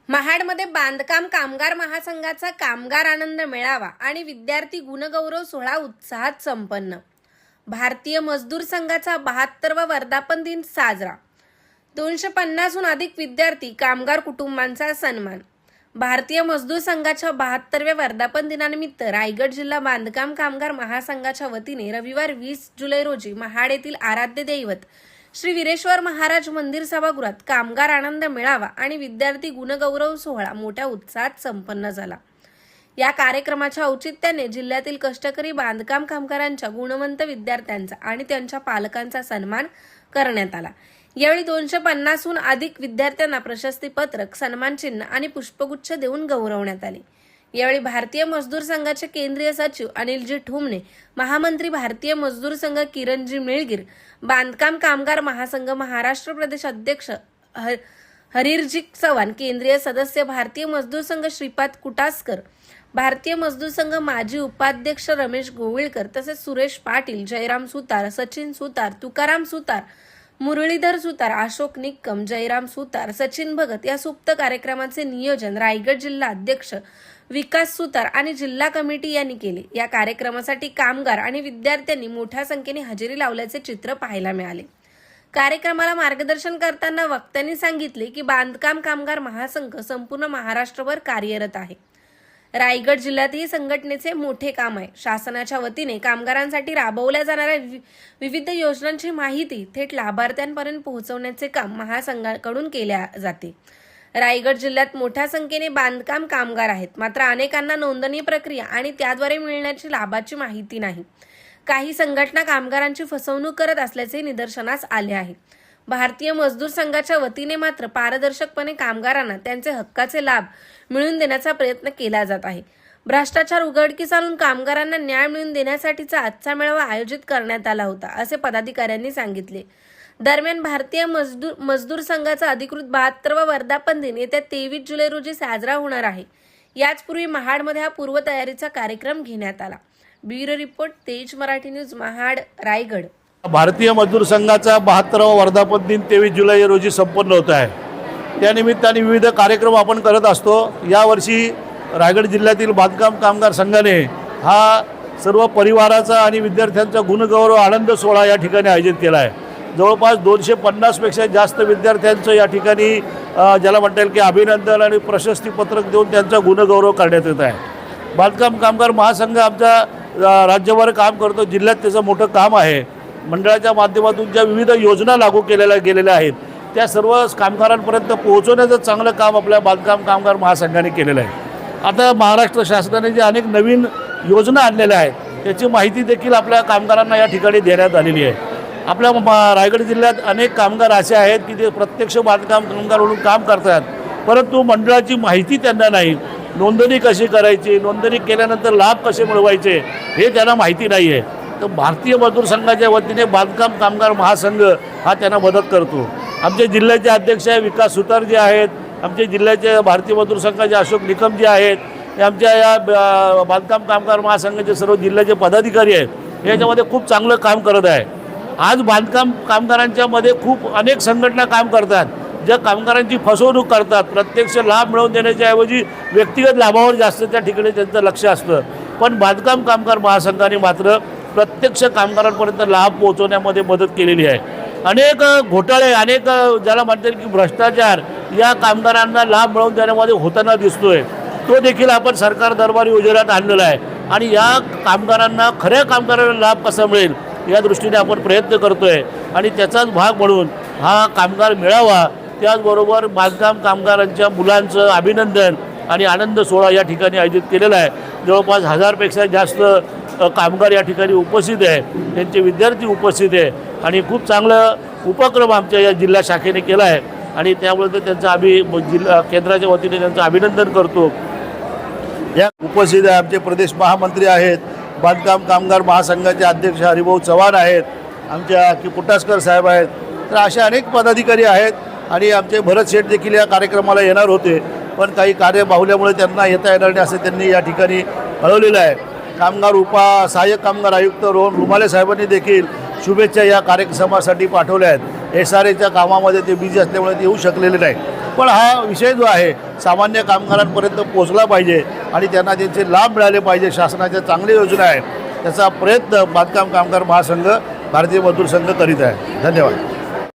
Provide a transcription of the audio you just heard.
महाडमध्ये बांधकाम कामगार महासंघाचा कामगार आनंद मेळावा आणि विद्यार्थी गुणगौरव सोहळा उत्साहात संपन्न. भारतीय मजदूर संघाचा 72वा वर्धापन दिन साजरा. 250हून अधिक विद्यार्थी कामगार कुटुंबांचा सन्मान. भारतीय मजदूर संघाच्या 72व्या वर्धापन दिनानिमित्त रायगड जिल्हा बांधकाम कामगार महासंघाच्या वतीने रविवार 20 जुलै रोजी महाड येथील आराध्य दैवत श्री वीरेश्वर महाराज मंदिर सभागृहात कामगार आनंद मेळावा आणि विद्यार्थी गुणगौरव सोहळा मोठ्या उत्साहात संपन्न झाला. या कार्यक्रमाच्या औचित्याने जिल्ह्यातील कष्टकरी बांधकाम कामगारांच्या गुणवंत विद्यार्थ्यांचा आणि त्यांच्या पालकांचा सन्मान करण्यात आला. यावेळी 250हून अधिक विद्यार्थ्यांना प्रशस्तीपत्रक, सन्मानचिन्ह आणि पुष्पगुच्छ देऊन गौरवण्यात आले. यावेळी भारतीय मजदूर संघाचे केंद्रीय सचिव अनिलजी ठुमने, महामंत्री भारतीय मजदूर संघ किरणजी मिळगीर, बांधकाम कामगार महासंघ महाराष्ट्र प्रदेश अध्यक्ष हरीरजी चव्हाण, केंद्रीय सदस्य भारतीय मजदूर संघ श्रीपाद कुटासकर, भारतीय मजदूर संघ माजी उपाध्यक्ष रमेश गोविळकर तसेच सुरेश पाटील, जयराम सुतार, सचिन सुतार, तुकाराम सुतार, मुरलीधर सुतार, अशोक निक्कम, जयराम सुतार, सचिन भगत या सुप्त कार्यक्रमाचे नियोजन रायगड जिल्हा अध्यक्ष विकास सुतार आणि जिल्हा कमिटी यांनी केले. या कार्यक्रमासाठी कामगार आणि विद्यार्थ्यांनी मोठ्या संख्येने हजेरी लावल्याचे चित्र पाहायला मिळाले. कार्यक्रमाला मार्गदर्शन करताना वक्त्यांनी सांगितले की बांधकाम कामगार महासंघ संपूर्ण महाराष्ट्रभर कार्यरत आहे. रायगड जिल्ह्यातही संघटनेचे मोठे काम आहे. शासनाच्या वतीने कामगारांसाठी राबवल्या जाणाऱ्या विविध योजनांची माहिती थेट लाभार्थ्यांपर्यंत पोहोचवण्याचे काम महासंघाकडून केले जाते. रायगड जिल्ह्यात मोठ्या संख्येने बांधकाम कामगार आहेत, मात्र अनेकांना नोंदणी प्रक्रिया आणि त्याद्वारे मिळण्याची लाभाची माहिती नाही. काही संघटना कामगारांची फसवणूक करत असल्याचे निदर्शनास आले आहे. भारतीय मजदूर संघाच्या वतीने मात्र पारदर्शकपणे कामगारांना त्यांचे हक्काचे लाभ मिळवून देण्याचा प्रयत्न केला जात आहे. भ्रष्टाचार उघडकीस आणून कामगारांना न्याय मिळवून देण्यासाठीचा आजचा मेळावा आयोजित करण्यात आला होता, असे पदाधिकाऱ्यांनी सांगितले. दरम्यान भारतीय मजदूर संघाचा अधिकृत 72वा वर्धापन दिन येत्या 23 जुलै रोजी साजरा होणार आहे. याचपूर्वी महाडमध्ये हा पूर्वतयारीचा कार्यक्रम घेण्यात आला. ब्युरो रिपोर्ट, तेज मराठी न्यूज, महाड, रायगड. भारतीय मजदूर संघाचा 72वा वर्धापन दिन 23 जुलै रोजी संपन्न होत आहे. त्यानिमित्ताने विविध कार्यक्रम आपण करत असतो. यावर्षी रायगड जिल्ह्यातील बांधकाम कामगार संघाने हा सर्व परिवाराचा आणि विद्यार्थ्यांचा गुणगौरव आनंद सोहळा या ठिकाणी आयोजित केला आहे. जवळपास 250पेक्षा जास्त विद्यार्थ्यांचं या ठिकाणी ज्याला म्हणता येईल की अभिनंदन आणि प्रशस्तीपत्रक देऊन त्यांचा गुणगौरव करण्यात येत आहे. बांधकाम कामगार महासंघ आमचा राज्यभर काम करतो. जिल्ह्यात त्याचं मोठं काम आहे. मंडळाच्या माध्यमातून ज्या विविध योजना लागू गेलेल्या आहेत त्या सर्व कामगारांपर्यंत पोहोचवण्याचं चांगलं काम आपल्या बांधकाम कामगार महासंघाने केलेलं आहे. आता महाराष्ट्र शासनाने जे अनेक नवीन योजना आणलेल्या आहेत त्याची माहिती देखील आपल्या कामगारांना या ठिकाणी देण्यात आलेली आहे. आपल्या रायगड जिल्ह्यात अनेक कामगार असे आहेत की ते प्रत्यक्ष बांधकाम कामगार म्हणून काम करतात, परंतु मंडळाची माहिती त्यांना नाही. नोंदणी कशी करायची, नोंदणी केल्यानंतर लाभ कसे मिळवायचे हे त्यांना माहिती नाही आहे. तर भारतीय मजदूर संघाच्या वतीने बांधकाम कामगार महासंघ हा त्यांना मदत करतो. आमचे जिल्ह्याचे अध्यक्ष विकास सुतार जे आहेत, आमचे जिल्ह्याचे भारतीय मजदूर संघाचे अशोक निकम जे आहेत, हे आमच्या या बांधकाम कामगार महासंघाचे सर्व जिल्ह्याचे पदाधिकारी आहेत. याच्यामध्ये खूप चांगलं काम करत आहे. आज बांधकाम कामगारांच्या मध्ये खूप अनेक संघटना काम करतात ज्या कामगारांची फसवणूक करतात. प्रत्यक्ष लाभ मिळवून देण्याच्या ऐवजी व्यक्तिगत लाभावर जास्त त्या ठिकाणी त्यांचं लक्ष असतं. पण बांधकाम कामगार महासंघाने मात्र प्रत्यक्ष कामगारांपर्यंत लाभ पोहोचवण्यामध्ये मदत केलेली आहे. अनेक घोटाळे, अनेक ज्याला म्हणता येईल की भ्रष्टाचार या कामगारांना लाभ मिळवून देण्यामध्ये होताना दिसतोय. तो देखील आपण सरकार दरबारी योजनेत आणलेला आहे आणि या कामगारांना, खऱ्या कामगारांना लाभ कसा मिळेल या दृष्टीने आपण प्रयत्न करतोय आणि त्याचाच भाग म्हणून हा कामगार मेळावा, त्याचबरोबर बांधकाम कामगारांच्या मुलांचं अभिनंदन आणि आनंद सोहळा या ठिकाणी आयोजित केलेला आहे. जवळपास 1000पेक्षा जास्त कामगार या ठिकाणी उपस्थित आहे, त्यांचे विद्यार्थी उपस्थित आहे आणि खूप चांगलं उपक्रम आमच्या या जिल्हा शाखेने केला आहे आणि त्यामुळे तर त्यांचं जिल्हा केंद्राच्या वतीने त्यांचं अभिनंदन करतो. या उपस्थित आहे आमचे प्रदेश महामंत्री आहेत, बांधकाम कामगार महासंघाचे अध्यक्ष हरिभाऊ चव्हाण आहेत, आमच्या कुटासकर साहेब आहेत. तर असे अनेक पदाधिकारी आहेत आणि आमचे भरत शेठ देखील या कार्यक्रमाला येणार होते, पण काही कार्य बाहुल्यामुळे त्यांना येता येणार नाही असं त्यांनी या ठिकाणी कळवलेलं आहे. सहाय्यक कामगार आयुक्त रोहन रुमाले साहेबांनी देखील शुभेच्छा या कार्यक्रमासाठी पाठवल्या आहेत. SRAच्या कामामध्ये ते बिझी असल्यामुळे ते येऊ शकलेले नाही. पण हा विषय जो आहे सामान्य कामगारांपर्यंत पोहोचला पाहिजे आणि त्यांना त्यांचे लाभ मिळाले पाहिजे. शासनाच्या चांगल्या योजना आहे त्याचा प्रयत्न बांधकाम कामगार महासंघ भारतीय मजदूर संघ करीत आहे. धन्यवाद.